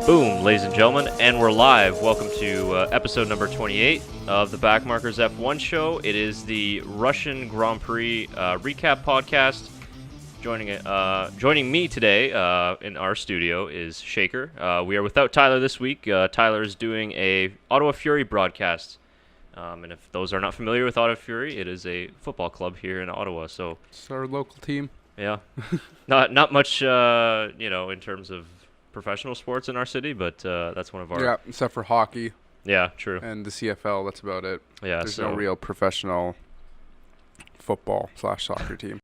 Boom, ladies and gentlemen, and we're live. Welcome to episode number 28 of the BackMarkers F1 show. It is the Russian Grand Prix recap podcast. Joining me today in our studio is Shaker. We are without Tyler this week. Tyler is doing a Ottawa Fury broadcast. And if those are not familiar with Ottawa Fury, it is a football club here in Ottawa. So it's our local team. Yeah, not much, in terms of professional sports in our city, but that's one of our... Yeah, except for hockey. Yeah, true. And the CFL, that's about it. Yeah, There's no real professional football/soccer team.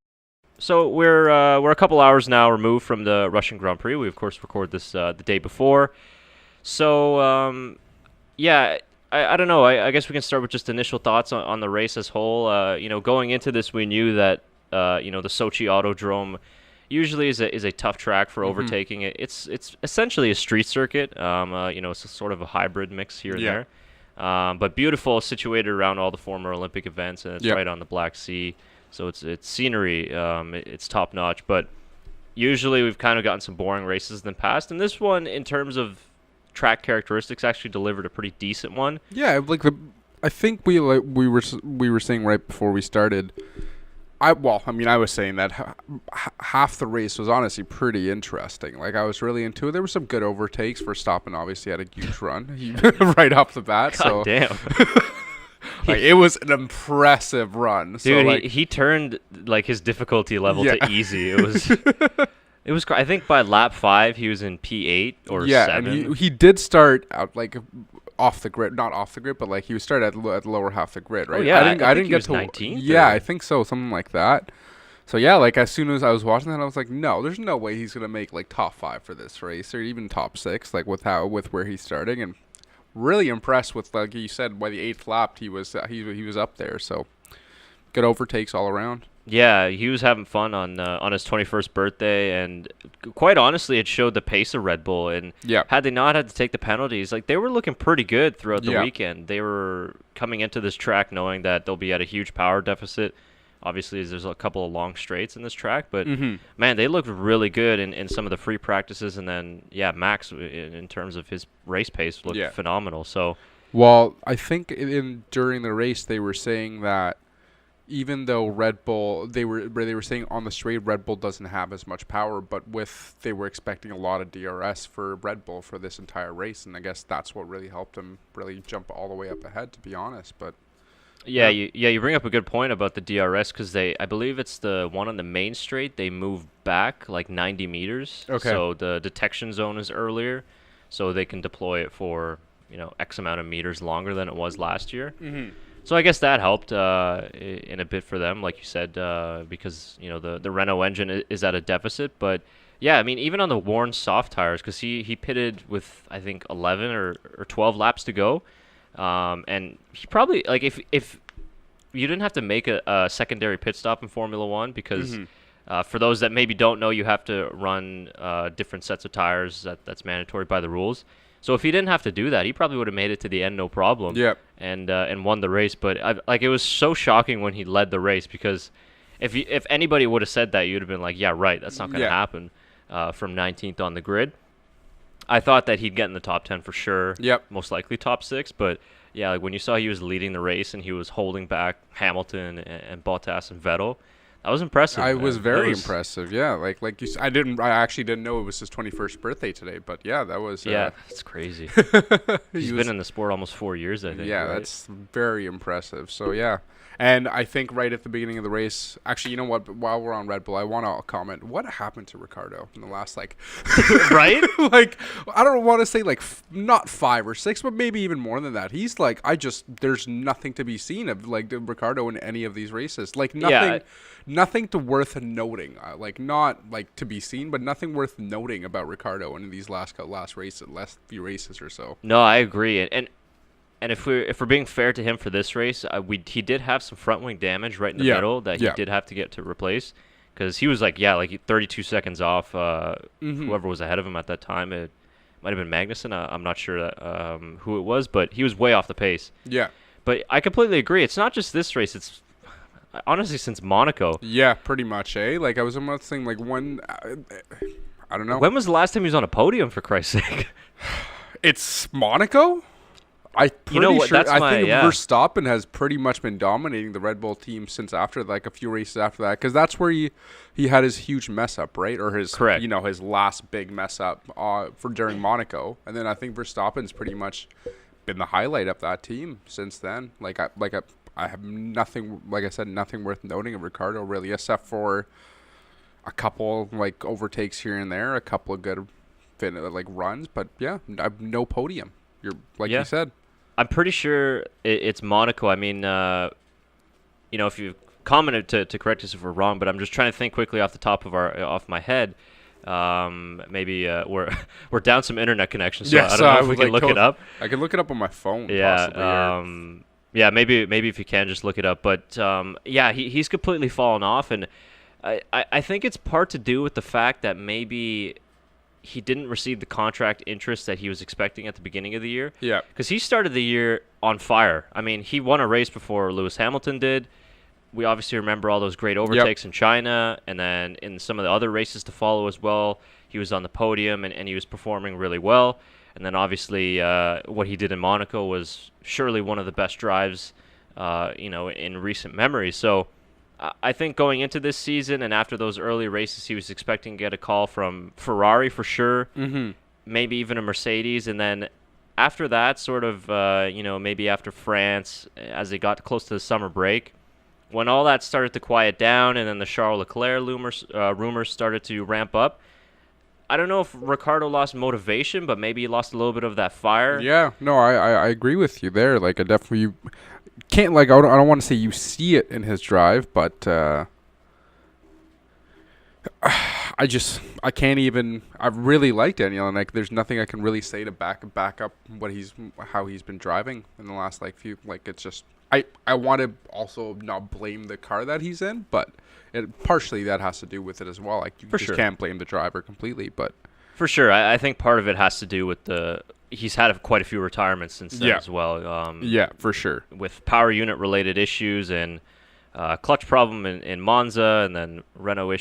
So we're a couple hours now removed from the Russian Grand Prix. We, of course, record this the day before. So, I don't know. I guess we can start with just initial thoughts on the race as whole. Going into this, we knew that, the Sochi Autodrome usually is a tough track for overtaking. It's essentially a street circuit. It's a sort of a hybrid mix here and there. But beautiful, situated around all the former Olympic events, and it's right on the Black Sea. So it's scenery. It's top notch. But usually we've kind of gotten some boring races in the past, and this one, in terms of track characteristics, actually delivered a pretty decent one. Yeah, I think we were saying right before we started. I was saying that half the race was honestly pretty interesting. Like, I was really into it. There were some good overtakes. Verstappen obviously had a huge run right off the bat. God damn. It was an impressive run. Dude, he turned his difficulty level to easy. It was. I think by lap 5 he was in P8 or 7. And he did start out off the grid, not off the grid, but he was started at the lower half of the grid, right? Oh, yeah, I didn't get to 19th. Yeah, I think so, something like that. So yeah, as soon as I was watching that, I was like, no, there's no way he's gonna make top 5 for this race, or even top 6, with where he's starting. And really impressed with, like you said, by the 8th lap he was up there. So good overtakes all around. Yeah, he was having fun on his 21st birthday, and quite honestly, it showed the pace of Red Bull. And had they not had to take the penalties, they were looking pretty good throughout the weekend. They were coming into this track knowing that they'll be at a huge power deficit. Obviously, there's a couple of long straights in this track, but man, they looked really good in some of the free practices. And then, Max, in terms of his race pace, looked phenomenal. So, well, I think during the race they were saying that, even though Red Bull, they were saying on the straight Red Bull doesn't have as much power, but they were expecting a lot of DRS for Red Bull for this entire race, and I guess that's what really helped them really jump all the way up ahead, to be honest. But you bring up a good point about the DRS, because I believe it's the one on the main straight, they moved back 90 meters. Okay. So the detection zone is earlier, so they can deploy it for X amount of meters longer than it was last year. So I guess that helped in a bit for them, like you said, because the Renault engine is at a deficit. But yeah, I mean, even on the worn soft tires, because he pitted with I think 11 or 12 laps to go, and he probably if you didn't have to make a secondary pit stop in Formula One, because for those that maybe don't know, you have to run different sets of tires. That's mandatory by the rules. So if he didn't have to do that, he probably would have made it to the end no problem. Yep. And won the race. But it was so shocking when he led the race, because if anybody would have said that, you'd have been like, yeah, right, that's not going to happen from 19th on the grid. I thought that he'd get in the top 10 for sure. Yep. Most likely top 6. But yeah, when you saw he was leading the race and he was holding back Hamilton and Bottas and Vettel, that was impressive. I was very impressive. Yeah, like you. I actually didn't know it was his 21st birthday today, but yeah, that was. Yeah, that's crazy. He's been in the sport almost 4 years, I think. Yeah, right? That's very impressive. So yeah, and I think right at the beginning of the race, actually, you know what? While we're on Red Bull, I want to comment. What happened to Ricciardo in the last right? I don't want to say not 5 or 6, but maybe even more than that. He's there's nothing to be seen of Ricciardo in any of these races. Nothing. Yeah. Nothing to worth noting, not to be seen, but nothing worth noting about Ricciardo in these last few races or so. No, I agree, and if we're being fair to him for this race, he did have some front wing damage right in the middle that he did have to get to replace, because he was 32 seconds off whoever was ahead of him at that time. It might have been Magnussen. I'm not sure who it was, but he was way off the pace. Yeah, but I completely agree. It's not just this race. It's honestly since Monaco. Yeah, pretty much, eh? I was almost saying, I don't know. When was the last time he was on a podium, for Christ's sake? It's Monaco. I You know what, sure. that's I my- think yeah. Verstappen has pretty much been dominating the Red Bull team since after like a few races after that, because that's where he had his huge mess up, right? Or his Correct. his last big mess up for during Monaco, and then I think Verstappen's pretty much been the highlight of that team since then. I have nothing, like I said, nothing worth noting of Ricardo really, except for a couple like overtakes here and there, a couple of good runs, but yeah, I've no podium. You're like Yeah. you said. I'm pretty sure it's Monaco. I mean, if you commented to correct us if we're wrong, but I'm just trying to think quickly off the top of off my head. Maybe we're down some internet connection, so I don't know if we can look it up. I can look it up on my phone. Yeah. Possibly, Yeah. Maybe if you can just look it up. But yeah, he's completely fallen off, and I think it's part to do with the fact that maybe he didn't receive the contract interest that he was expecting at the beginning of the year. Yeah. Because he started the year on fire. I mean, he won a race before Lewis Hamilton did. We obviously remember all those great overtakes in China, and then in some of the other races to follow as well, he was on the podium and he was performing really well. And then obviously what he did in Monaco was surely one of the best drives, in recent memory. So I think going into this season and after those early races, he was expecting to get a call from Ferrari for sure, maybe even a Mercedes. And then after that, sort of, maybe after France, as they got close to the summer break, when all that started to quiet down and then the Charles Leclerc rumors started to ramp up, I don't know if Ricardo lost motivation, but maybe he lost a little bit of that fire. Yeah, no, I agree with you there. Like, I definitely can't, I don't want to say you see it in his drive, but I can't even. I really like Daniel, and there's nothing I can really say to back up how he's been driving in the last few. It's just I want to also not blame the car that he's in, but partially that has to do with it as well. You For just sure. can't blame the driver completely, but For sure. I think part of it has to do with he's had quite a few retirements since then as well. yeah, for sure. With power unit related issues and clutch problem in Monza, and then Renault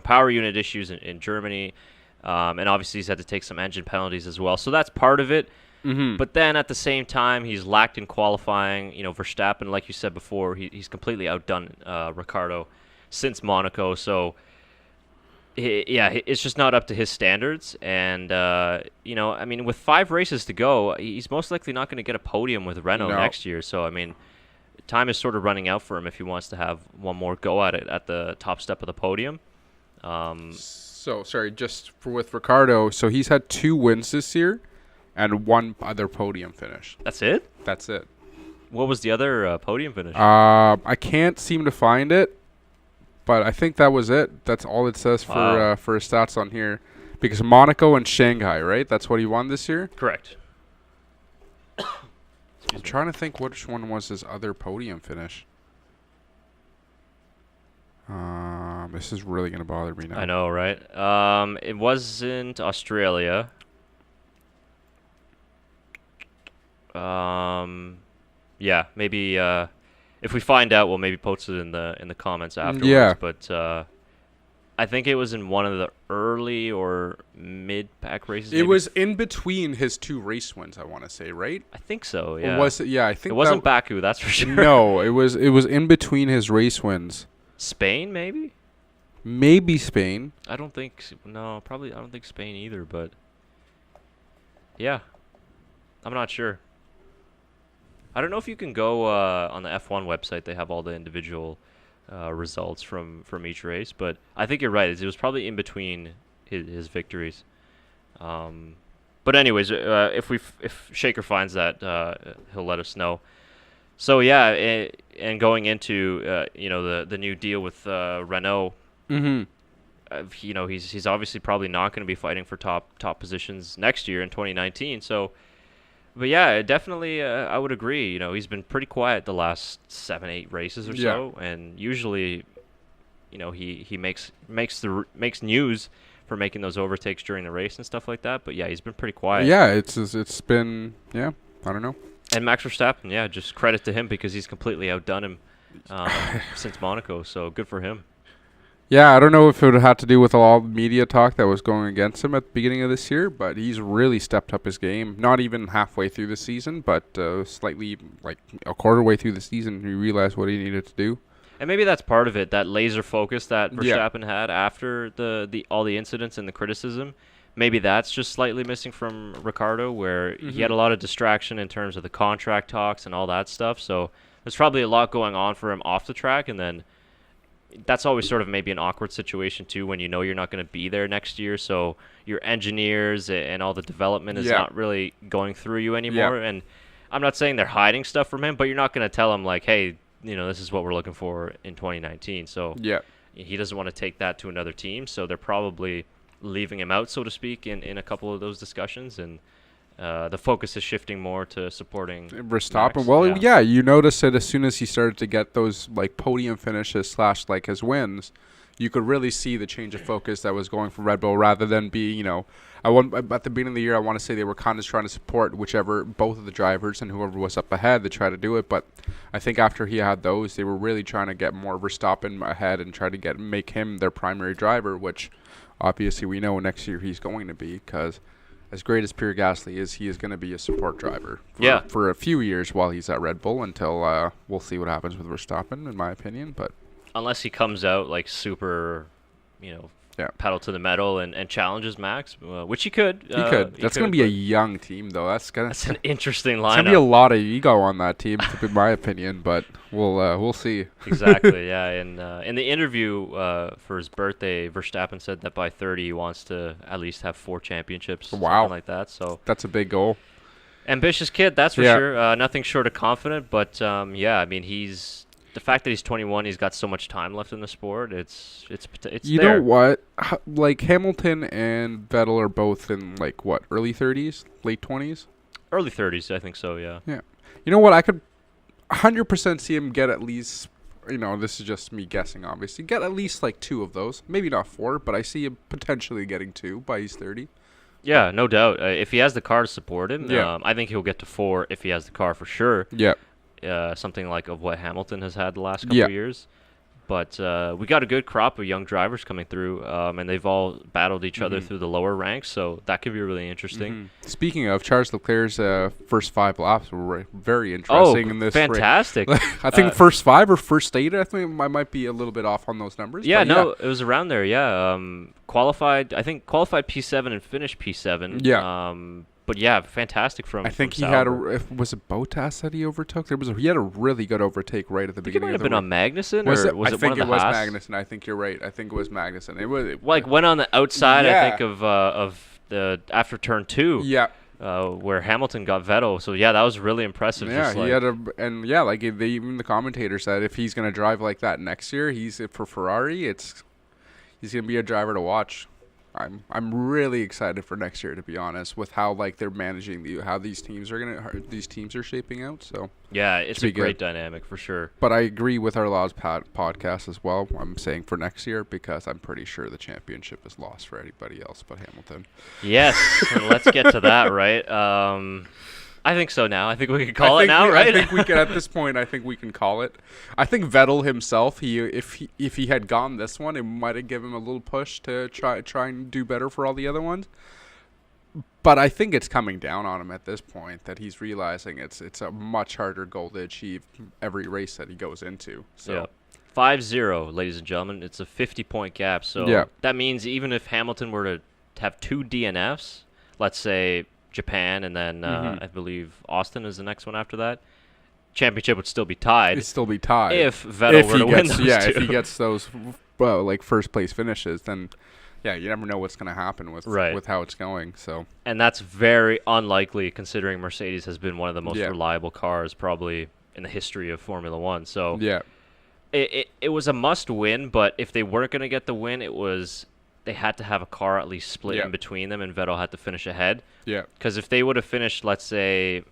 power unit issues in Germany. And obviously he's had to take some engine penalties as well. So that's part of it. Mm-hmm. But then at the same time, he's lacked in qualifying. Verstappen, like you said before, he's completely outdone Ricardo since Monaco. So, it's just not up to his standards. And, with 5 races to go, he's most likely not going to get a podium with Renault next year. So, time is sort of running out for him if he wants to have one more go at it at the top step of the podium. So, sorry, with Ricardo, so he's had 2 wins this year and 1 other podium finish. That's it? That's it. What was the other podium finish? I can't seem to find it, but I think that was it. That's all it says for his stats on here. Because Monaco and Shanghai, right? That's what he won this year? Correct. I'm trying to think which one was his other podium finish. This is really going to bother me now. I know, right? It wasn't Australia. Yeah, maybe if we find out, we'll maybe post it in the comments afterwards. Yeah. But I think it was in one of the early or mid-pack races. It was in between his 2 race wins, I want to say, right? I think so. Yeah. Or was it? Yeah, I think it wasn't Baku. That's for sure. No, it was in between his race wins. Spain, maybe. Maybe Spain. I don't think Spain either. But yeah, I'm not sure. I don't know if you can go on the F1 website. They have all the individual results from each race, but I think you're right. It was probably in between his victories. But anyways, if Shaker finds that, he'll let us know. So yeah, and going into the new deal with Renault, he's obviously probably not going to be fighting for top positions next year in 2019. So. But yeah, definitely, I would agree. He's been pretty quiet the last 7-8 races or so, and usually, he makes news for making those overtakes during the race and stuff like that. But yeah, he's been pretty quiet. Yeah, it's been I don't know. And Max Verstappen, just credit to him because he's completely outdone him since Monaco. So good for him. Yeah, I don't know if it had to do with all the media talk that was going against him at the beginning of this year, but he's really stepped up his game. Not even halfway through the season, but slightly like a quarter way through the season, he realized what he needed to do. And maybe that's part of it, that laser focus that Yeah. Verstappen had after the all the incidents and the criticism. Maybe that's just slightly missing from Ricardo, where he had a lot of distraction in terms of the contract talks and all that stuff. So there's probably a lot going on for him off the track, and then that's always sort of maybe an awkward situation too when you know you're not going to be there next year. So your engineers and all the development is not really going through you anymore. And I'm not saying they're hiding stuff from him, but you're not going to tell him like, hey, this is what we're looking for in 2019. So he doesn't want to take that to another team. So they're probably leaving him out, so to speak, in a couple of those discussions. And the focus is shifting more to supporting Verstappen. Max. Well, yeah, you notice it as soon as he started to get those like podium finishes / like his wins. You could really see the change of focus that was going for Red Bull, rather than be, at the beginning of the year, I want to say they were kind of trying to support both of the drivers and whoever was up ahead to try to do it. But I think after he had those, they were really trying to get more Verstappen ahead and try to make him their primary driver, which obviously we know next year he's going to be, because as great as Pierre Gasly is, he is going to be a support driver for a few years while he's at Red Bull, until we'll see what happens with Verstappen, in my opinion. But unless he comes out like super, pedal to the metal and challenges Max, which he could. He could. That's going to be a young team, though. That's an interesting lineup. It's going to be a lot of ego on that team, in my opinion. But we'll see. Exactly. Yeah. And in the interview for his birthday, Verstappen said that by 30 he wants to at least have 4 championships. Wow. Something like that. So that's a big goal. Ambitious kid, that's for sure. Nothing short of confident, but I mean, the fact that he's 21, he's got so much time left in the sport. It's you there. know what? Like Hamilton and Vettel are both in like what, early 30s, late 20s? Early 30s, I think so. Yeah. Yeah. You know what? I could 100% see him get at least. This is just me guessing. Obviously, get at least like 2 of those. Maybe not 4, but I see him potentially getting 2 by he's 30. Yeah, no doubt. If he has the car to support him, I think he'll get to 4 if he has the car for sure. Yeah. Something like of what Hamilton has had the last couple of years. But we got a good crop of young drivers coming through, and they've all battled each other through the lower ranks, so that could be really interesting. Speaking of, Charles Leclerc's first 5 laps were very interesting in this fantastic. race. I think first 5 or first 8, I think I might be a little bit off on those numbers. Yeah, no, it was around there, qualified P7 and finished P7. Yeah. But yeah, fantastic from. I think from he Sauber. had was it Bottas that he overtook? He had a really good overtake right at the beginning. It might have been on Magnussen, was or it? was I it think one of it the was Haas? Magnussen. I think you're right. I think it was Magnussen. It was went on the outside. I think of the after turn 2. Yeah. Where Hamilton got Vettel. So yeah, that was really impressive. Yeah, he had even the commentator said if he's gonna drive like that next year, he's for Ferrari. He's gonna be a driver to watch. I'm really excited for next year, to be honest, with how they're managing how these teams are shaping out. So yeah, it's a great dynamic for sure. But I agree with our last podcast as well. I'm saying for next year, because I'm pretty sure the championship is lost for anybody else but Hamilton. Yes, and let's get to that, right? I think so now. I think we can call it now, right? I think we can at this point. I think we can call it. I think Vettel himself, if he had gone this one, it might have given him a little push to try and do better for all the other ones. But I think it's coming down on him at this point, that he's realizing it's a much harder goal to achieve every race that he goes into. So. Yeah. 5-0, ladies and gentlemen. It's a 50-point gap. So that means even if Hamilton were to have 2 DNFs, let's say Japan, and then I believe Austin is the next one after that, championship would still be tied. It'd still be tied if Vettel were to win those 2. If he gets those first place finishes, then you never know what's going to happen with how it's going. So, and that's very unlikely, considering Mercedes has been one of the most reliable cars probably in the history of Formula One. So it was a must win, but if they weren't going to get the win, they had to have a car at least split in between them, and Vettel had to finish ahead. Yeah. Because if they would have finished, let's say,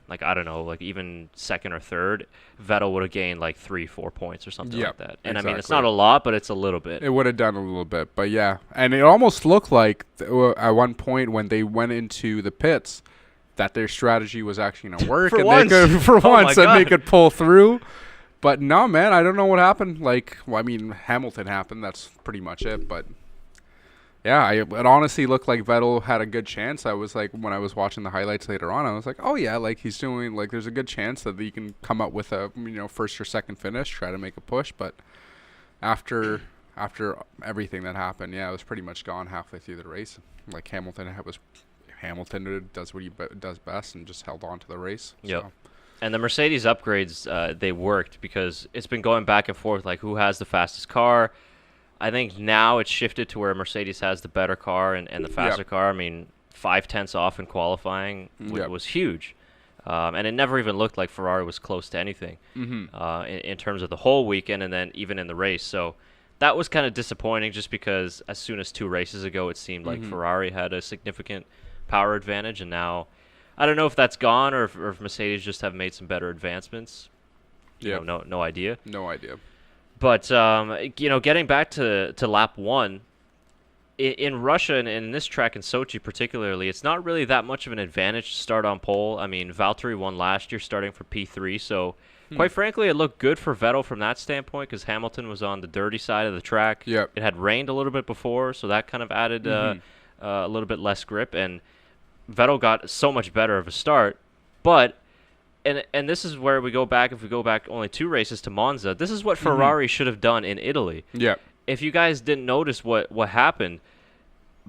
even second or third, Vettel would have gained 3-4 points or something like that. And I mean, it's not a lot, but it's a little bit. It would have done a little bit, but yeah. And it almost looked like at one point when they went into the pits that their strategy was actually going to work. For once. And they could pull through. But no, man, I don't know what happened. Like, well, I mean, Hamilton happened. That's pretty much it. But yeah, it honestly looked like Vettel had a good chance. I was like, when I was watching the highlights later on, I was like, oh yeah, like he's doing, like there's a good chance that he can come up with a, first or second finish, try to make a push. But after everything that happened, yeah, it was pretty much gone halfway through the race. Like Hamilton does what he does best and just held on to the race. Yep. So. And the Mercedes upgrades, they worked because it's been going back and forth, like who has the fastest car. I think now it's shifted to where Mercedes has the better car and the faster car. I mean, 5/10 off in qualifying was huge. And it never even looked like Ferrari was close to anything in terms of the whole weekend and then even in the race. So that was kind of disappointing just because as soon as 2 races ago, it seemed like Ferrari had a significant power advantage. And now I don't know if that's gone or if Mercedes just have made some better advancements. Yeah. No idea. No idea. But, getting back to lap 1, in Russia and in this track in Sochi particularly, it's not really that much of an advantage to start on pole. I mean, Valtteri won last year starting for P3, so quite frankly, it looked good for Vettel from that standpoint because Hamilton was on the dirty side of the track. Yep. It had rained a little bit before, so that kind of added a little bit less grip, and Vettel got so much better of a start. But and this is where we go back, if we go back only 2 races to Monza, this is what Ferrari should have done in Italy. Yeah. If you guys didn't notice what happened,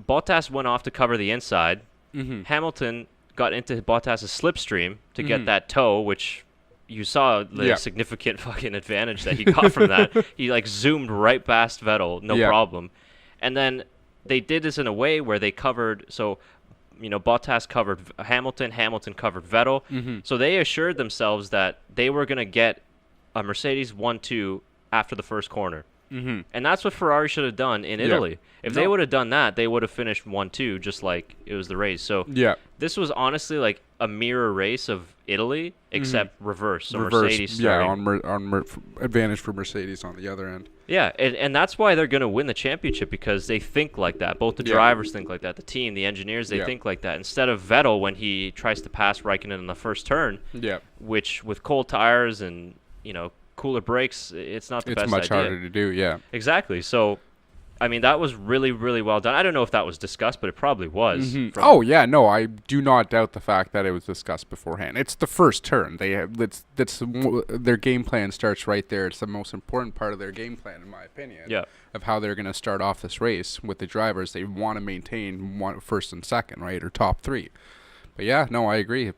Bottas went off to cover the inside. Hamilton got into Bottas' slipstream to get that toe, which you saw the significant fucking advantage that he got from that. He like zoomed right past Vettel, no problem. And then they did this in a way where they covered, so Bottas covered Hamilton covered Vettel. So they assured themselves that they were going to get a Mercedes 1-2 after the first corner. And that's what Ferrari should have done in Italy. If they would have done that, they would have finished 1-2 just like it was the race. So this was honestly like a mirror race of Italy, except reverse. So Mercedes starting. on advantage for Mercedes on the other end. Yeah, and that's why they're going to win the championship, because they think like that. Both the drivers think like that. The team, the engineers, they think like that. Instead of Vettel when he tries to pass Raikkonen in the first turn, which with cold tires and, cooler brakes, it's not the best idea. It's much harder to do, yeah. Exactly. So, I mean, that was really, really well done. I don't know if that was discussed, but it probably was. Oh, yeah, no, I do not doubt the fact that it was discussed beforehand. It's the first turn. They have their game plan starts right there. It's the most important part of their game plan, in my opinion, of how they're going to start off this race with the drivers. They want to maintain first and second, right, or top 3. But, yeah, no, I agree.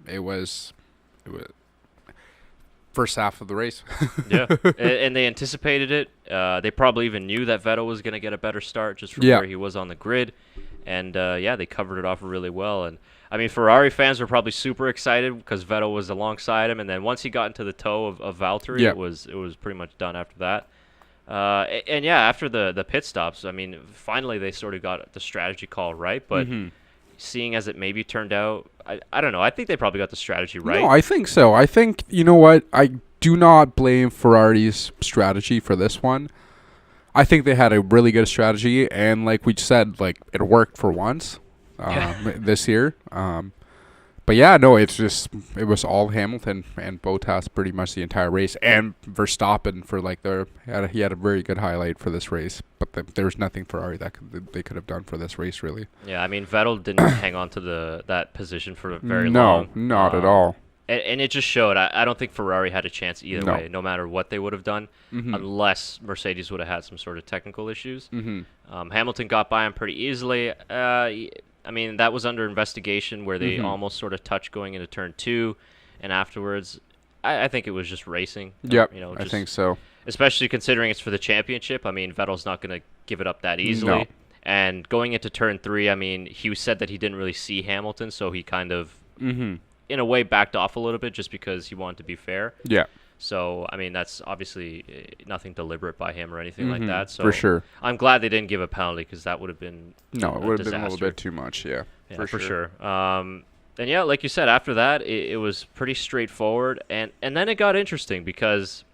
It was first half of the race. And they anticipated it. They probably even knew that Vettel was going to get a better start just from where he was on the grid. And, they covered it off really well. And, I mean, Ferrari fans were probably super excited because Vettel was alongside him. And then once he got into the toe of Valtteri, it was pretty much done after that. After the pit stops, I mean, finally they sort of got the strategy call right. But seeing as it maybe turned out, I don't know. I think they probably got the strategy right. No, I think so. I think, you know what? I do not blame Ferrari's strategy for this one. I think they had a really good strategy, and like we said, like it worked for once this year. But yeah, no, it was all Hamilton and Bottas pretty much the entire race, and Verstappen for like he had a very good highlight for this race. But there was nothing Ferrari that they could have done for this race, really. Yeah, I mean Vettel didn't hang on to that position for very long. No, not at all. And it just showed. I don't think Ferrari had a chance either way, no matter what they would have done, unless Mercedes would have had some sort of technical issues. Hamilton got by him pretty easily. I mean, that was under investigation where they almost sort of touched going into turn 2, and afterwards, I think it was just racing. Yep, I think so. Especially considering it's for the championship. I mean, Vettel's not going to give it up that easily. No. And going into turn 3, I mean, he said that he didn't really see Hamilton, so he kind of, in a way, backed off a little bit just because he wanted to be fair. Yeah. So, I mean, that's obviously nothing deliberate by him or anything like that. So for sure. I'm glad they didn't give a penalty because that would have been it would have been a little bit too much, for sure. And yeah, like you said, after that, it was pretty straightforward. And then it got interesting because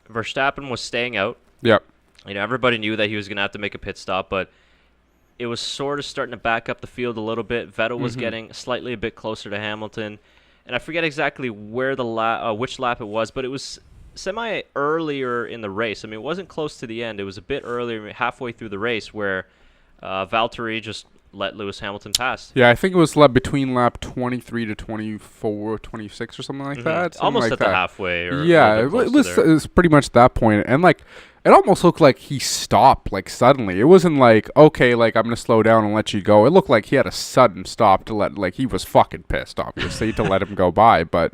Verstappen was staying out. Yep. Everybody knew that he was going to have to make a pit stop, but it was sort of starting to back up the field a little bit. Vettel was getting slightly a bit closer to Hamilton. And I forget exactly where which lap it was, but it was semi earlier in the race. I mean, it wasn't close to the end. It was a bit earlier, halfway through the race, where Valtteri just let Lewis Hamilton pass. Yeah, I think it was between lap 23 to 24, 26 or something like that. Something Almost like at that. the halfway. Or Yeah, it was pretty much that point. And, like, it almost looked like he stopped, like, suddenly. It wasn't like, okay, like, I'm going to slow down and let you go. It looked like he had a sudden stop to let, like, he was fucking pissed, obviously, to let him go by. But,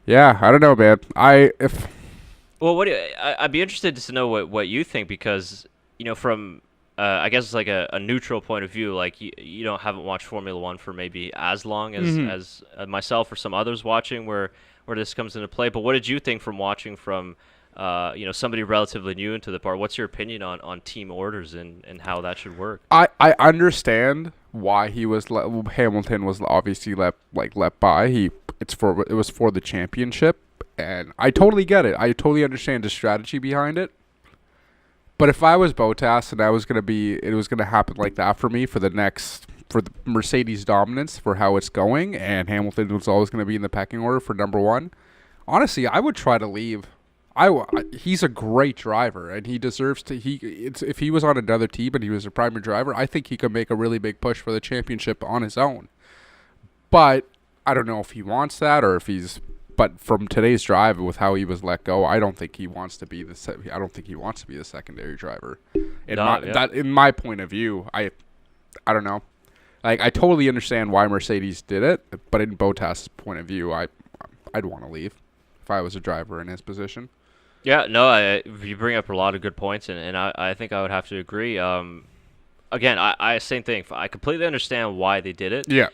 yeah, I don't know, man. Well, I'd be interested to know what you think, because, from I guess it's like a neutral point of view. Like you haven't watched Formula One for maybe as long as myself or some others watching where this comes into play. But what did you think from watching from somebody relatively new into the part? What's your opinion on team orders and how that should work? I understand why Hamilton was obviously let by. It was for the championship, and I totally get it. I totally understand the strategy behind it. But if I was Bottas and it was gonna happen like that for me for the Mercedes dominance for how it's going, and Hamilton was always gonna be in the pecking order for number one, honestly, I would try to leave. He's a great driver, and he deserves to. If he was on another team and he was a primary driver, I think he could make a really big push for the championship on his own. But I don't know if he wants that or if he's. But from today's drive, with how he was let go, I don't think he wants to be the secondary driver. In my point of view, I don't know. Like, I totally understand why Mercedes did it, but in Bottas' point of view, I'd want to leave if I was a driver in his position. Yeah, no, you bring up a lot of good points, and I think I would have to agree. Again, I same thing. I completely understand why they did it. Yeah.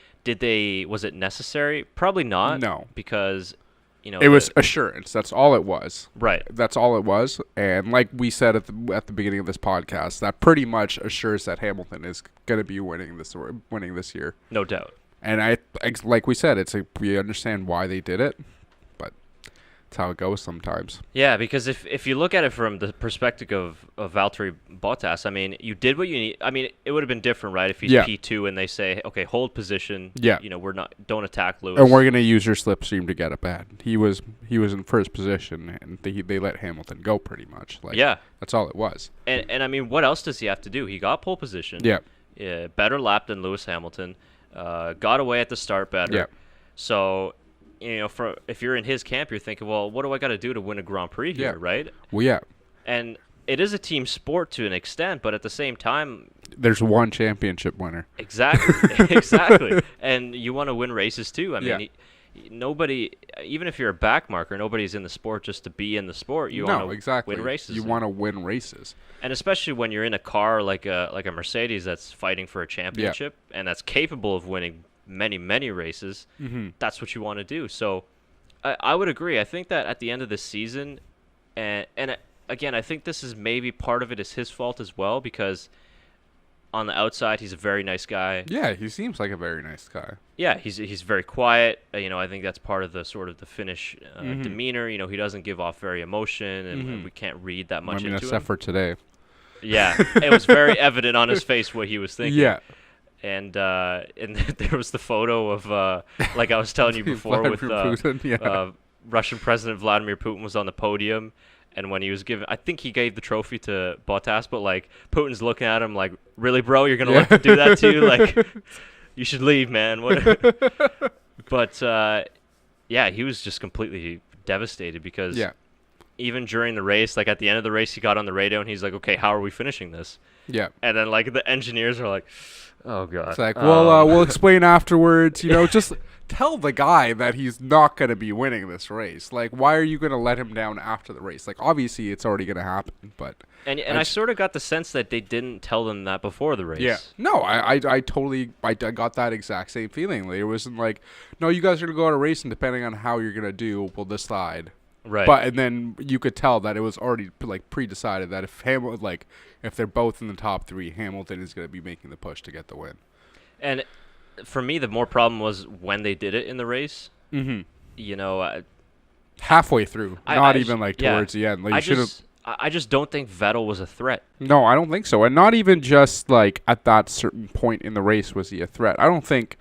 Was it necessary? Probably not. No. Because, it was assurance. That's all it was. Right. That's all it was. And like we said at the beginning of this podcast, that pretty much assures that Hamilton is going to be winning this year. No doubt. And like we said, we understand why they did it, but it's how it goes sometimes. Yeah, because if you look at it from the perspective of Valtteri Bottas, I mean, you did what you need. I mean, it would have been different, right? If he's P2 and they say, okay, hold position. Yeah. Don't attack Lewis. And we're gonna use your slipstream to get it bad. He was in first position, and they let Hamilton go pretty much. Like, yeah. That's all it was. And I mean, what else does he have to do? He got pole position. Yeah. Better lap than Lewis Hamilton. Got away at the start better. Yeah. So, if you're in his camp, you're thinking, well, what do I got to do to win a Grand Prix here, right? Well, yeah. And it is a team sport to an extent, but at the same time, there's one championship winner. Exactly, exactly. And you want to win races too. I mean, nobody, even if you're a backmarker, nobody's in the sport just to be in the sport. You want to win races. You want to win races. And especially when you're in a car like a Mercedes that's fighting for a championship and that's capable of winning many races, that's what you want to do. So I would agree. I think that at the end of this season, and again, I think this is maybe part of it is his fault as well, because on the outside he's a very nice guy. Yeah, he seems like a very nice guy. Yeah, he's very quiet. I think that's part of the sort of the Finnish demeanor. He doesn't give off very emotion, and we can't read that much into him. Except for today. Yeah, it was very evident on his face what he was thinking. Yeah. And there was the photo of, like I was telling you before, with Putin, Russian President Vladimir Putin was on the podium, and when he was given, I think he gave the trophy to Bottas, but like Putin's looking at him like, really, bro, you're gonna let him do that to you? Like, you should leave, man. But he was just completely devastated because even during the race, like at the end of the race, he got on the radio and he's like, okay, how are we finishing this? Yeah. And then like the engineers are like, oh god. It's like, we'll explain afterwards. Just tell the guy that he's not going to be winning this race. Like, why are you going to let him down after the race? Like, obviously, it's already going to happen. But I sort of got the sense that they didn't tell them that before the race. Yeah. No, I totally got that exact same feeling. It wasn't like, no, you guys are going to go out a race, and depending on how you're going to do, we'll decide. Right. And then you could tell that it was already like pre-decided that if they're both in the top three, Hamilton is going to be making the push to get the win. And for me, the more problem was when they did it in the race. Mm-hmm. Halfway through, not even towards the end. Like, I just don't think Vettel was a threat. No, I don't think so. And not even just like at that certain point in the race was he a threat. I don't think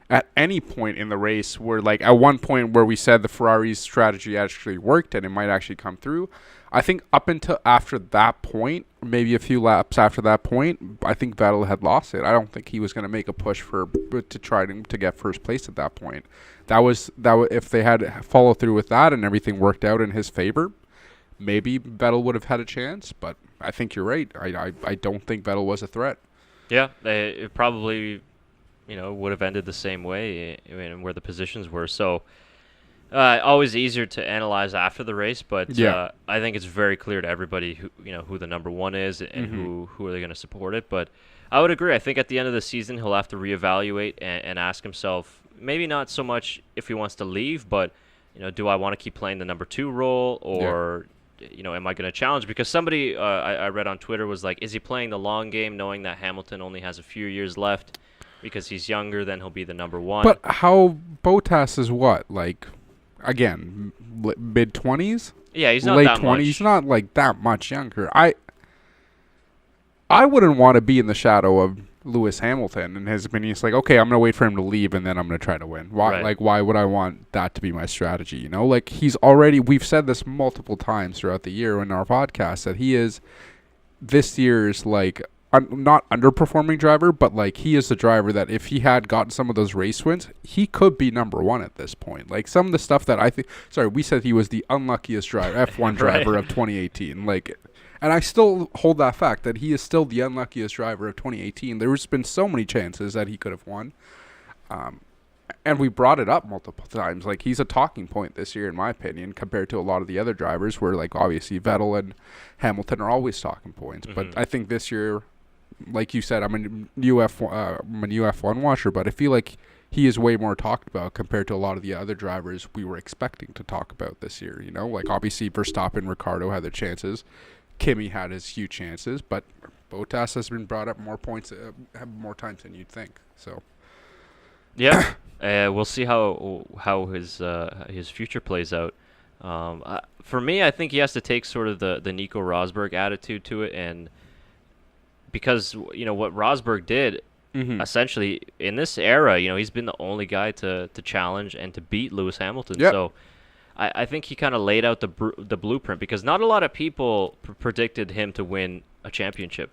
at any point in the race where, like, at one point where we said the Ferrari's strategy actually worked and it might actually come through. I think up until after that point, maybe a few laps after that point, I think Vettel had lost it. I don't think he was going to make a push to try to get first place at that point. That was if they had followed through with that and everything worked out in his favor, maybe Vettel would have had a chance. But I think you're right. I don't think Vettel was a threat. Yeah, it probably, would have ended the same way where the positions were. So always easier to analyze after the race, but I think it's very clear to everybody who the number one is and who are they going to support it. But I would agree. I think at the end of the season he'll have to reevaluate and ask himself, maybe not so much if he wants to leave, but do I want to keep playing the number 2 role, or am I going to challenge? Because somebody I read on Twitter was like, is he playing the long game knowing that Hamilton only has a few years left because he's younger, then he'll be the number 1? But how Bottas is what, like, again, mid-20s? Yeah, he's not late that 20s. much. He's not like that much younger. I wouldn't want to be in the shadow of Lewis Hamilton and his opinion. It's like, okay, I'm going to wait for him to leave and then I'm going to try to win. Why? Right. Like, why would I want that to be my strategy? Like, we've said this multiple times throughout the year in our podcast that he is this year's, like, not underperforming driver, but like he is the driver that if he had gotten some of those race wins, he could be number 1 at this point. Like some of the stuff that we said he was the unluckiest driver, F1 driver of 2018. Like, and I still hold that fact that he is still the unluckiest driver of 2018. There's been so many chances that he could have won. And we brought it up multiple times. Like, he's a talking point this year, in my opinion, compared to a lot of the other drivers where, like, obviously Vettel and Hamilton are always talking points. But I think this year, like you said, I'm a new F1 watcher, but I feel like he is way more talked about compared to a lot of the other drivers we were expecting to talk about this year. Like, obviously Verstappen, Ricciardo had their chances. Kimi had his few chances, but Bottas has been brought up more times than you'd think. So, yeah, we'll see how his future plays out. For me, I think he has to take sort of the Nico Rosberg attitude to it, and because what Rosberg did essentially in this era, he's been the only guy to challenge and to beat Lewis Hamilton. Yep. So I think he kind of laid out the blueprint, because not a lot of people predicted him to win a championship.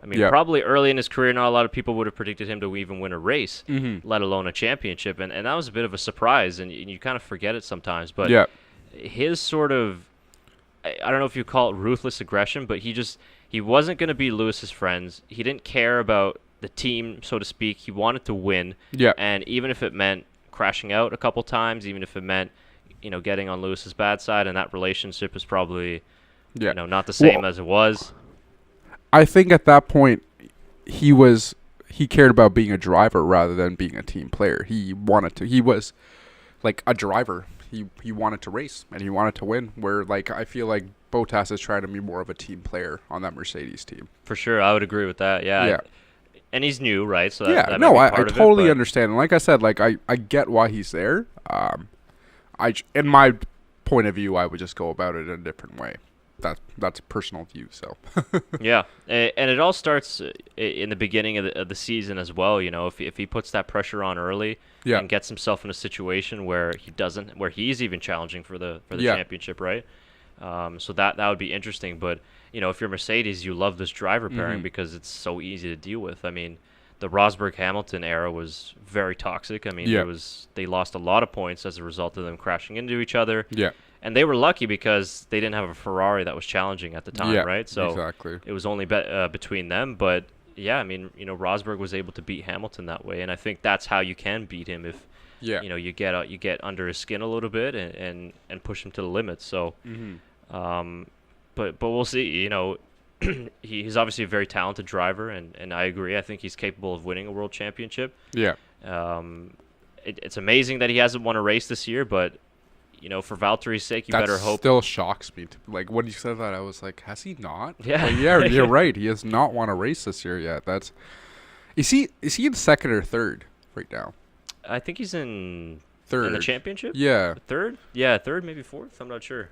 I mean, probably early in his career, not a lot of people would have predicted him to even win a race, let alone a championship. And that was a bit of a surprise, and you kind of forget it sometimes. But his sort of, I don't know if you call it ruthless aggression, but he wasn't going to be Lewis's friends. He didn't care about the team, so to speak. He wanted to win. Yeah. And even if it meant crashing out a couple times, even if it meant getting on Lewis's bad side, and that relationship is probably, not the same as it was. I think at that point, he cared about being a driver rather than being a team player. He was like a driver. He wanted to race and he wanted to win. Where, like, I feel like Bottas is trying to be more of a team player on that Mercedes team. For sure, I would agree with that. Yeah. And he's new, right? So I totally understand. And like I said, like I get why he's there. In my point of view, I would just go about it in a different way. That's a personal view. So yeah, and it all starts in the beginning of the season as well. If he puts that pressure on early and gets himself in a situation where he's even challenging for the championship, right? So that would be interesting. But if you're Mercedes, you love this driver pairing because it's so easy to deal with. I mean, the Rosberg-Hamilton era was very toxic. I mean, they lost a lot of points as a result of them crashing into each other. Yeah. And they were lucky because they didn't have a Ferrari that was challenging at the time, right? So exactly. It was only between them. But, yeah, I mean, Rosberg was able to beat Hamilton that way. And I think that's how you can beat him if, you get under his skin a little bit and push him to the limit. So, but we'll see. He's obviously a very talented driver, and I agree. I think he's capable of winning a world championship. Yeah. It's amazing that he hasn't won a race this year, but for Valtteri's sake, you better hope. That still shocks me. Like, when you said that, I was like, has he not? Yeah. Like, yeah, you're right. He has not won a race this year yet. Is he in second or third right now? I think he's in third in the championship. Yeah. Third? Yeah, third, maybe fourth. I'm not sure.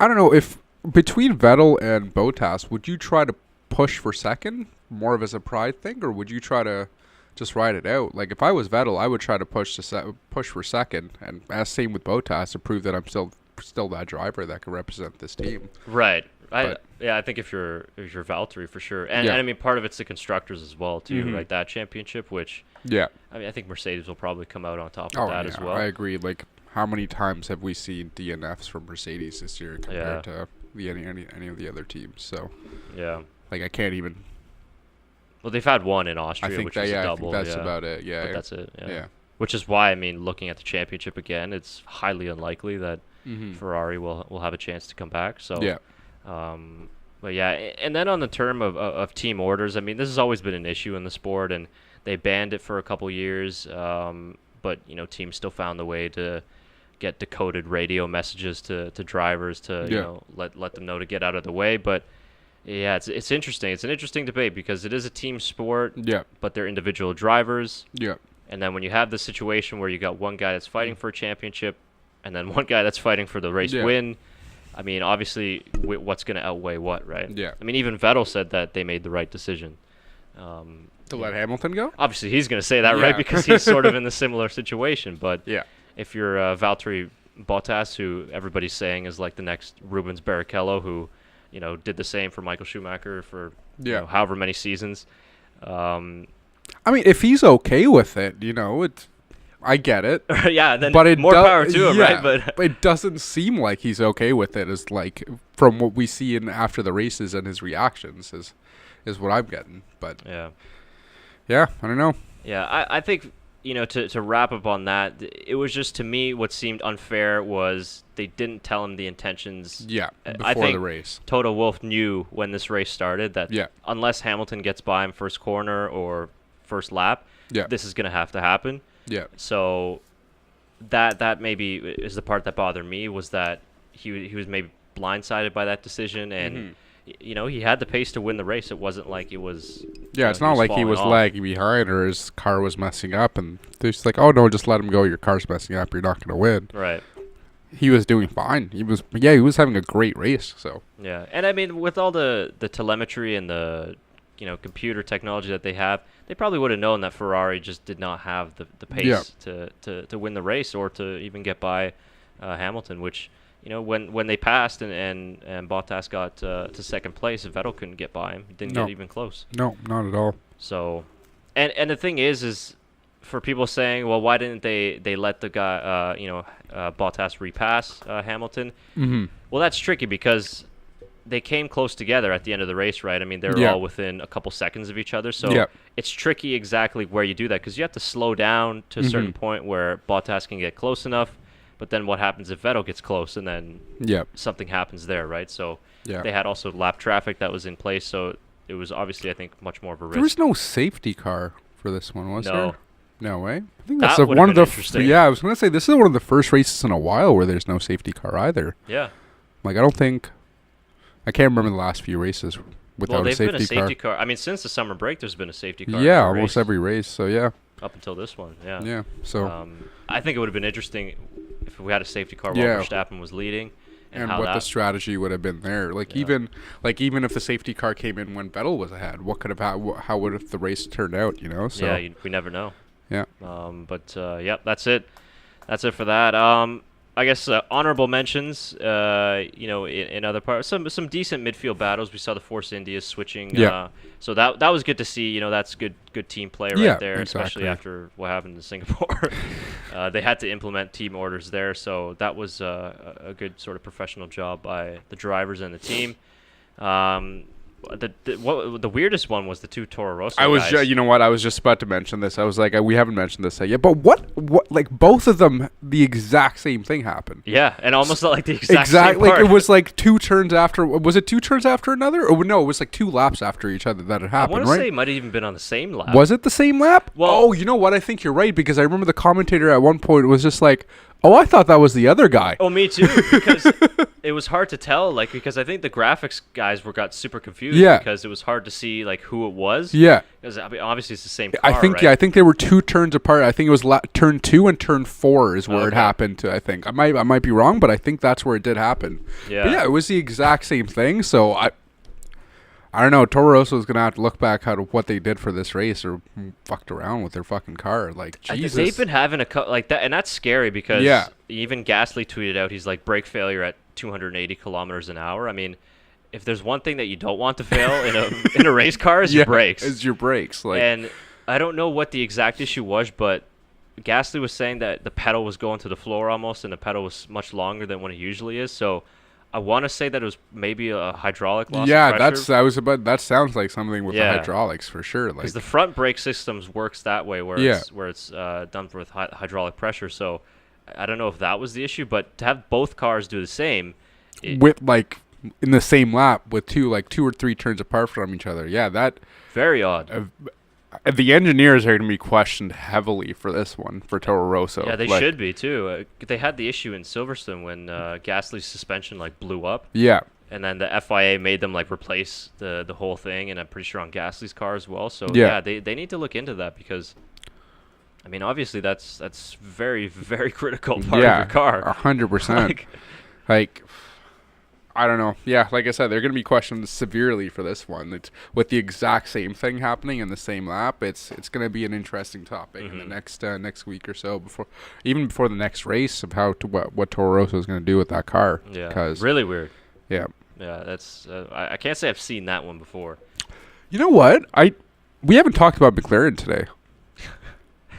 I don't know if between Vettel and Bottas, would you try to push for second more of as a pride thing, or would you try to just ride it out. Like if I was Vettel, I would try to push for second, and same with Bottas to prove that I'm still that driver that can represent this team. Right. I think if you're Valtteri for sure, and I mean part of it's the constructors as well too, right? That championship, which I mean I think Mercedes will probably come out on top of that as well. I agree. Like how many times have we seen DNFs from Mercedes this year compared to any of the other teams? So like I can't even. Well, they've had one in Austria, which was a double. I think that's about it. Yeah, but that's it. Yeah. Which is why I mean, looking at the championship again, it's highly unlikely that Ferrari will have a chance to come back. So but yeah, and then on the term of team orders, I mean, this has always been an issue in the sport, and they banned it for a couple years. But teams still found the way to get decoded radio messages to drivers to let them know to get out of the way. But yeah, it's interesting. It's an interesting debate because it is a team sport. Yeah. But they're individual drivers. Yeah. And then when you have the situation where you got one guy that's fighting for a championship, and then one guy that's fighting for the race win, I mean, obviously, what's going to outweigh what, right? Yeah. I mean, even Vettel said that they made the right decision. To let Hamilton go? Obviously, he's going to say that, right? Because he's sort of in the similar situation. But if you're Valtteri Bottas, who everybody's saying is like the next Rubens Barrichello, who did the same for Michael Schumacher for however many seasons. I mean, if he's okay with it, I get it. Then but more power to him, right? But it doesn't seem like he's okay with it. As like from what we see after the races and his reactions is what I'm getting. But I don't know. Yeah, I think to wrap up on that, it was just to me what seemed unfair was they didn't tell him the intentions. Yeah, before I think the race. Toto Wolff knew when this race started that unless Hamilton gets by him first corner or first lap, this is going to have to happen. Yeah. So that maybe is the part that bothered me, was that he was maybe blindsided by that decision, and he had the pace to win the race. It wasn't like it was. Yeah, it's not like he was lagging behind or his car was messing up, and they're just like, oh no, just let him go. Your car's messing up. You're not going to win. Right. He was doing fine. He was having a great race. So. Yeah, and I mean, with all the telemetry and the computer technology that they have, they probably would have known that Ferrari just did not have the pace to win the race or to even get by Hamilton, which, when they passed and Bottas got to second place, Vettel couldn't get by him. He didn't get even close. No, not at all. So, and the thing is for people saying, well, why didn't they let the guy, Bottas repass Hamilton? Mm-hmm. Well, that's tricky because they came close together at the end of the race, right? I mean, they were all within a couple seconds of each other. So it's tricky exactly where you do that, because you have to slow down to a certain point where Bottas can get close enough. But then what happens if Vettel gets close and then something happens there, right? So they had also lap traffic that was in place. So it was obviously, I think, much more of a risk. There was no safety car for this one, was there? No way. I think that's one of the interesting. I was going to say, this is one of the first races in a while where there's no safety car either. Yeah. Like, I can't remember the last few races without a safety car. Well, they've been a safety car. I mean, since the summer break, there's been a safety car. Yeah, almost every race. So, up until this one, yeah. Yeah, so. I think it would have been interesting if we had a safety car while Verstappen was leading. And what the strategy would have been there. Even if the safety car came in when Vettel was ahead, what could have how would have the race turned out, So. Yeah, we never know. Yeah. That's it. That's it for that. I guess honorable mentions, in other parts, some decent midfield battles. We saw the Force Indias switching. So that was good to see. That's good team play right there, especially after what happened in Singapore. They had to implement team orders there, so that was a good sort of professional job by the drivers and the team. The weirdest one was the two Toro Rosso guys. I was just about to mention this. I was like, we haven't mentioned this yet. But what, like, both of them, the exact same thing happened. Yeah, and almost like the exact same part. Like, it was like 2 turns after. Was it 2 turns after another? Or no, it was like 2 laps after each other that it happened, right? I want to say it might have even been on the same lap. Was it the same lap? Well, you know what? I think you're right, because I remember the commentator at one point was just like, oh, I thought that was the other guy. Oh, me too, because it was hard to tell, because I think the graphics guys got super confused because it was hard to see, who it was. Yeah. Because obviously it's the same car, I think they were 2 turns apart. I think it was turn 2 and turn 4 is where it happened to, I think. I might be wrong, but I think that's where it did happen. Yeah. But it was the exact same thing, so I don't know. Toro Rosso's gonna have to look back at what they did for this race, or fucked around with their fucking car. Like Jesus, They've been having like that, and that's scary because Yeah. even Gasly tweeted out he's like brake failure at 280 kilometers an hour. I mean, if there's one thing that you don't want to fail in a race car is your brakes. It's your brakes. Like, And I don't know what the exact issue was, but Gasly was saying that the pedal was going to the floor almost, and the pedal was much longer than what it usually is. So I want to say that it was maybe a hydraulic loss. yeah, of pressure. that sounds like something with the Yeah. hydraulics for sure. Like, Because the front brake systems works that way, where Yeah. it's done with hydraulic pressure. So I don't know if that was the issue, but to have both cars do the same, with like in the same lap with two or three turns apart from each other. Yeah, that very odd. the engineers are going to be questioned heavily for this one for Toro Rosso. Yeah, they Like, should be too. They had the issue in Silverstone when Gasly's suspension like blew up, Yeah, and then the FIA made them like replace the whole thing, and I'm pretty sure on Gasly's car as well. So Yeah. they need to look into that because, I mean, obviously that's very very critical part of your car. 100%. Like, I don't know. Yeah, like I said, they're going to be questioned severely for this one. It's with the exact same thing happening in the same lap. It's going to be an interesting topic in the next week or so, before the next race, of what Toro Rosso is going to do with that car. Yeah, 'Cause- really weird. yeah. Yeah, that's I can't say I've seen that one before. You know what? We haven't talked about McLaren today.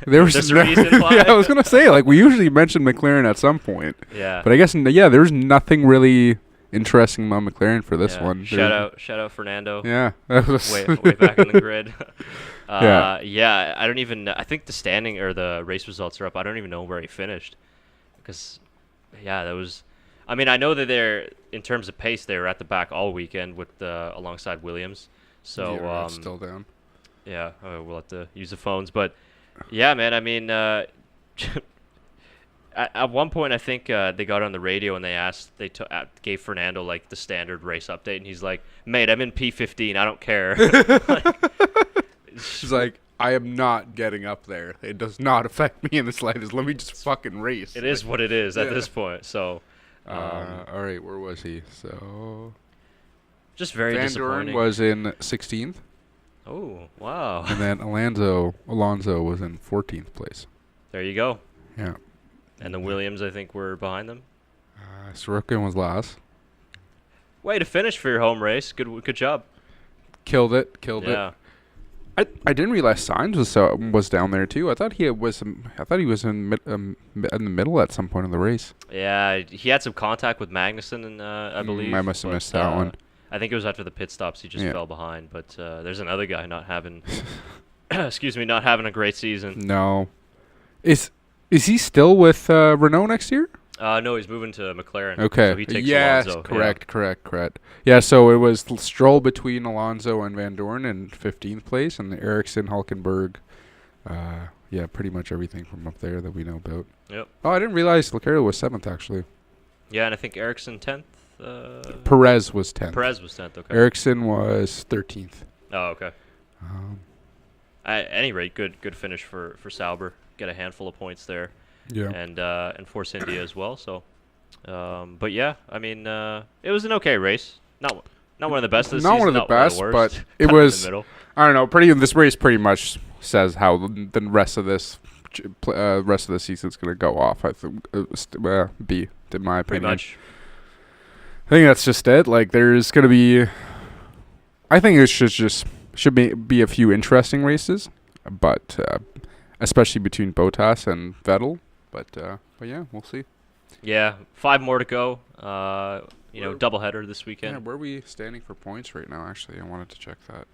There was There's a reason why. Yeah, I was going to say, like, we usually mention McLaren at some point, Yeah. but I guess there's nothing really interesting about McLaren for this Yeah. one. Shout out Fernando. Yeah. That was way back on the grid. Yeah. Yeah, I don't even. I think the standing or the race results are up. I don't even know where he finished, because, yeah, that was. I mean, I know that they're in terms of pace, they were at the back all weekend with alongside Williams. So Yeah, it's still down. yeah, we'll have to use the phones, but yeah, man. I mean, at one point, I think they got on the radio and they gave Fernando like the standard race update, and he's like, "Mate, I'm in P15. I don't care." She's like, I am not getting up there. It does not affect me in the slightest. Let me just fucking race. It is what it is at this point. So, all right, where was he? So just very Van disappointing. Doren was in 16th, Oh, wow. and then Alonso was in 14th place. There you go. Yeah. And the Williams, I think, were behind them. Sorokin was last. Way to finish for your home race. Good job. Killed it. Yeah. I didn't realize Sainz was down there too. I thought he was in the middle at some point in the race. Yeah, he had some contact with Magnussen, and I believe. I must have but, missed that one. I think it was after the pit stops. He just fell behind. But there's another guy not having, not having a great season. No, is he still with Renault next year? No, he's moving to McLaren. Okay. So he takes yes, Alonso. correct. Yeah, so it was Stroll between Alonso and Van Dorn in 15th place, and Ericsson, Hulkenberg. Yeah, pretty much everything from up there that we know about. Yep. Oh, I didn't realize Leclerc was 7th, actually. Yeah, and I think Ericsson 10th. Perez was 10th. Perez was 10th, okay. Ericsson was 13th. Oh, okay. At any rate, good finish for Sauber. Get a handful of points there. Yeah. And Force India as well. So, but yeah, I mean, it was an okay race. Not one of the best this season. Not one of the best, worst. but it Kind of in was. the middle. I don't know. This race pretty much says how the rest of the season is going to go off. I think B, in my Pretty opinion. much. I think that's just it. Like, there's going to be. I think it should be a few interesting races, but especially between Bottas and Vettel. But yeah, we'll see. Yeah, 5 more to go. Doubleheader this weekend. Yeah, where are we standing for points right now? Actually, I wanted to check that.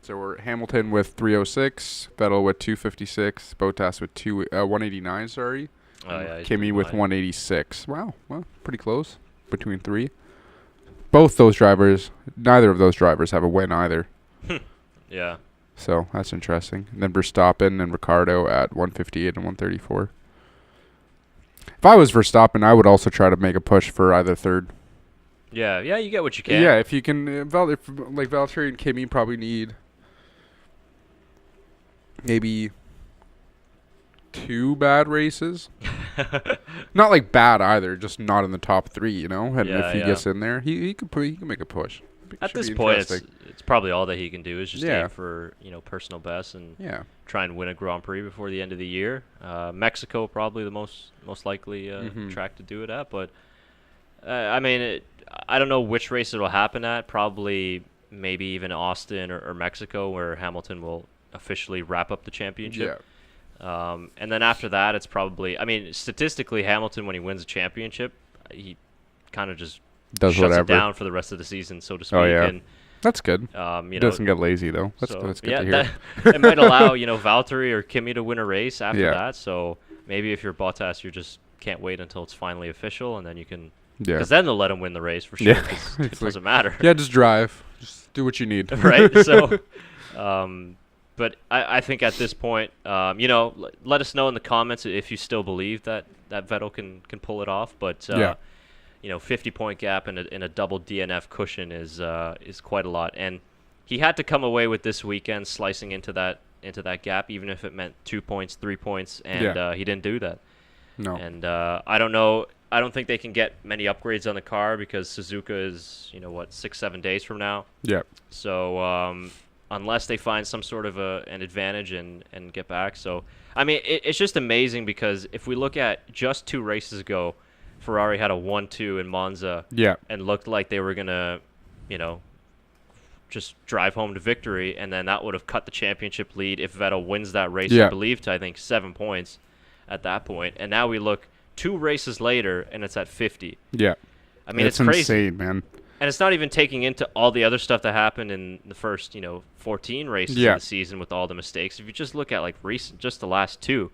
So we're Hamilton with 306, Vettel with 256, Bottas with 189. Sorry, Oh yeah, he's Kimi with behind. 186. Wow, well, pretty close between three. Neither of those drivers have a win either. Yeah. So that's interesting. And then Verstappen and Ricardo at 158 and 134. If I was Verstappen, I would also try to make a push for either third. Yeah, you get what you can. Yeah, if you can, like Valtteri and Kimi probably need maybe 2 bad races Not like bad either, just not in the top 3, you know. And Yeah, if he yeah. gets in there, he can make a push. At Should this be point, interesting. it's probably all that he can do is just Yeah. aim for personal best and Yeah. try and win a Grand Prix before the end of the year. Mexico probably the most likely track to do it at, but I mean, I don't know which race it'll happen at. Probably maybe even Austin or Mexico, where Hamilton will officially wrap up the championship. Yeah. And then after that, it's probably, I mean, statistically, Hamilton, when he wins a championship, he kind of just Does shuts whatever. it down for the rest of the season, so to speak. Oh, yeah. And, That's good. you know, Doesn't get lazy though. That's good to hear. It might allow Valtteri or Kimi to win a race after Yeah. that. So maybe if you're Bottas, you just can't wait until it's finally official, and then you can, Yeah. because then they'll let him win the race for sure. Yeah. 'Cause It's it doesn't matter. Yeah, just drive. Just do what you need. Right. So, but I think at this point, let us know in the comments if you still believe that Vettel can pull it off. But 50-point gap in a double DNF cushion is quite a lot, and he had to come away with this weekend slicing into that gap, even if it meant 2 points, 3 points, and he didn't do that. No. And I don't know. I don't think they can get many upgrades on the car because Suzuka is 6-7 days from now. Yeah. So unless they find some sort of an advantage and get back. So, I mean, it's just amazing because if we look at just 2 races ago, Ferrari had a 1-2 in Monza and looked like they were going to, just drive home to victory, and then that would have cut the championship lead if Vettel wins that race, I believe, to, I think, 7 points at that point. And now we look 2 races later, and it's at 50. Yeah. I mean, it's crazy. insane, man. And it's not even taking into all the other stuff that happened in the first, 14 races of the season with all the mistakes. If you just look at just the last 2,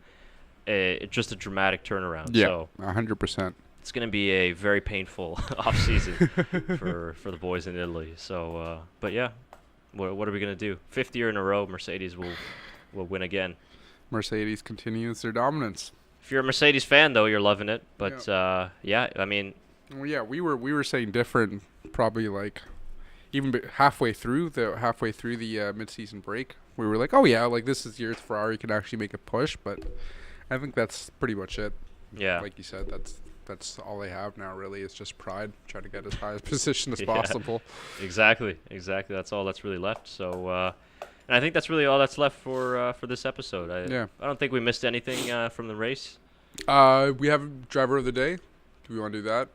it's just a dramatic turnaround. Yeah, so 100%. It's going to be a very painful off season for the boys in Italy. So, but yeah, what are we going to do? 5th year in a row, Mercedes will win again. Mercedes continues their dominance. If you're a Mercedes fan, though, you're loving it. But I mean. Well, yeah, we were saying different, probably like even halfway through the mid-season break. We were like, oh yeah, like this is the year Ferrari can actually make a push. But I think that's pretty much it. Yeah, like you said, that's all they have now. Really, is just pride, try to get as high a position as possible. Exactly. That's all that's really left. So. And I think that's really all that's left for this episode. I don't think we missed anything from the race. We have driver of the day. Do we want to do that?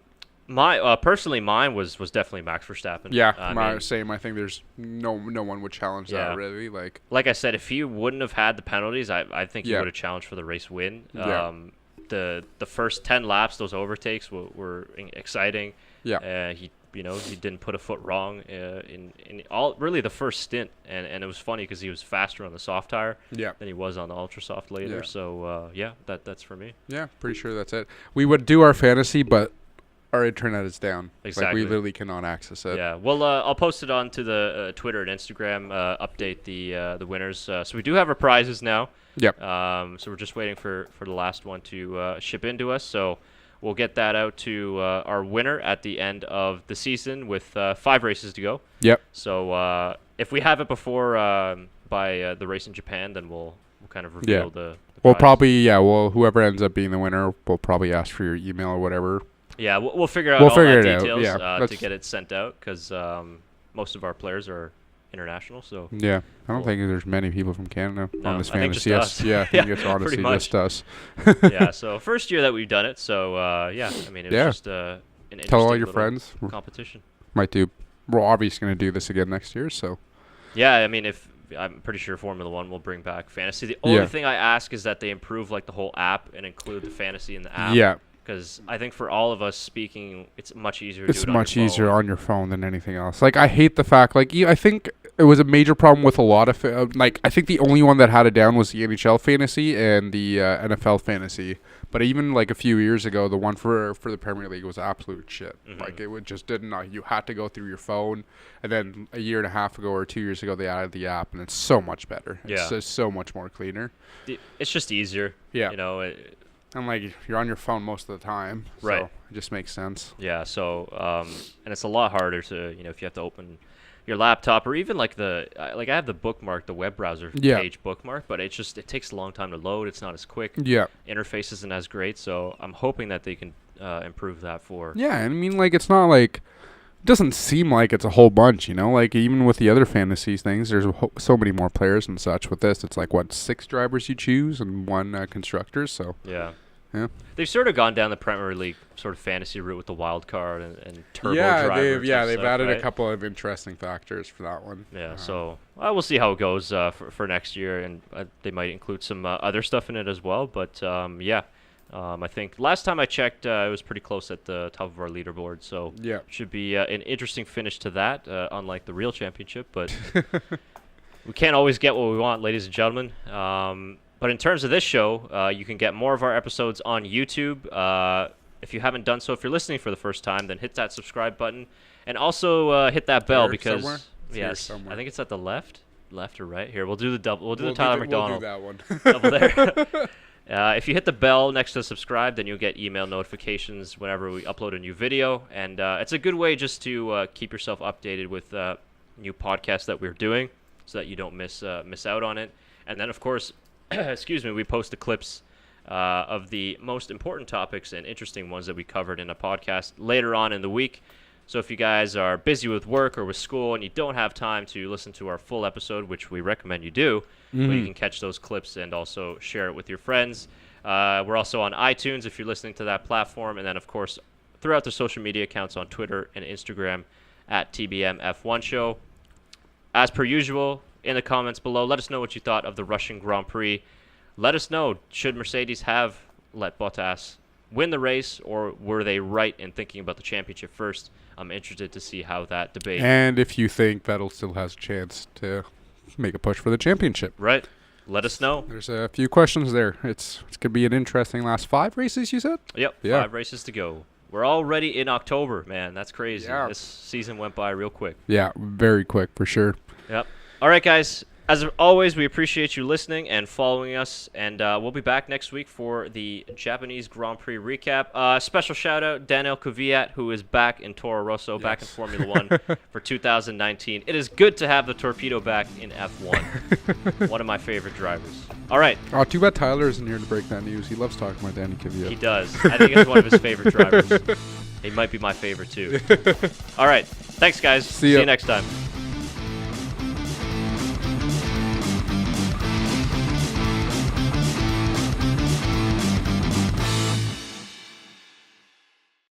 Personally, mine was definitely Max Verstappen. Yeah, same. I think there's no one would challenge that really. Like I said, if he wouldn't have had the penalties, I think he would have challenged for the race win. The first 10 laps, those overtakes were exciting. Yeah. He didn't put a foot wrong in all really the first stint, and it was funny because he was faster on the soft tire than he was on the ultra soft later. So that's for me. Yeah, pretty sure that's it. We would do our fantasy, but our internet is down. Exactly. Like we literally cannot access it. Yeah. Well, I'll post it onto the Twitter and Instagram. Update the winners. So we do have our prizes now. Yep. So we're just waiting for the last one to ship into us. So we'll get that out to our winner at the end of the season with 5 races to go. Yep. So if we have it before by the race in Japan, then we'll kind of reveal the We'll prize. probably whoever ends up being the winner will probably ask for your email or whatever. Yeah, we'll figure out all the details to get it sent out because most of our players are international. So yeah, I don't think there's many people from Canada on this I think fantasy. just us. Yeah, I think it's honestly just us. Yeah, so first year that we've done it. So I mean, it was just an interesting Tell all your friends. Competition. Might do. We're obviously going to do this again next year. So yeah, I mean, I'm pretty sure Formula One will bring back fantasy. The only thing I ask is that they improve like the whole app and include the fantasy in the app. Yeah. Because I think for all of us speaking, it's much easier. It's much easier on your phone than anything else. Like I hate the fact. Like I think it was a major problem with a lot of I think the only one that had it down was the NHL fantasy and the NFL fantasy. But even like a few years ago, the one for the Premier League was absolute shit. Mm-hmm. Like it would just didn't. You had to go through your phone. And then a year and a half ago or 2 years ago, they added the app, and it's so much better. Yeah. It's so much more cleaner. It's just easier. Yeah. And like you're on your phone most of the time, right? So it just makes sense. Yeah. So and it's a lot harder to if you have to open your laptop, or even like I have the bookmark, the web browser page bookmark, but it takes a long time to load. It's not as quick. Yeah. Interface isn't as great, so I'm hoping that they can improve that for. Yeah, I mean, like, it's not like, it doesn't seem like it's a whole bunch, you know? Like, even with the other fantasies things, there's so many more players and such. With this, it's like, 6 drivers you choose and 1 constructor, so. Yeah. Yeah. They've sort of gone down the Premier League sort of fantasy route with the wild card and turbo drivers. They've stuff, added right? a couple of interesting factors for that one. Yeah, so we'll see how it goes for next year, and they might include some other stuff in it as well. But I think last time I checked, it was pretty close at the top of our leaderboard. So should be an interesting finish to that, unlike the real championship. But we can't always get what we want, ladies and gentlemen. But in terms of this show, you can get more of our episodes on YouTube. If you haven't done so, if you're listening for the first time, then hit that subscribe button. And also hit that bell because, yes, I think it's at the left or right. Here, we'll do the double. We'll do the Tyler McDonald. We'll do that one. Double there. If you hit the bell next to subscribe, then you'll get email notifications whenever we upload a new video. And it's a good way just to keep yourself updated with new podcasts that we're doing so that you don't miss out on it. And then, of course, we post the clips of the most important topics and interesting ones that we covered in a podcast later on in the week. So if you guys are busy with work or with school and you don't have time to listen to our full episode, which we recommend you do, but you can catch those clips and also share it with your friends. We're also on iTunes if you're listening to that platform. And then, of course, throughout the social media accounts on Twitter and Instagram at TBMF1 Show. As per usual, in the comments below, let us know what you thought of the Russian Grand Prix. Let us know, should Mercedes have let Bottas win the race, or were they right in thinking about the championship first? I'm interested to see how that debate. And if you think Vettel still has a chance to make a push for the championship. Right. Let us know. There's a few questions there. It's going to be an interesting last 5 races, you said? Yep, 5 races to go. We're already in October, man. That's crazy. Yeah. This season went by real quick. Yeah, very quick for sure. Yep. All right, guys. As always, we appreciate you listening and following us, and we'll be back next week for the Japanese Grand Prix recap. Special shout-out, Daniel Kvyat, who is back in Toro Rosso, back in Formula 1 for 2019. It is good to have the Torpedo back in F1. One of my favorite drivers. All right. Oh, too bad Tyler isn't here to break that news. He loves talking about Danny Kvyat. He does. I think it's one of his favorite drivers. He might be my favorite, too. All right. Thanks, guys. See you next time.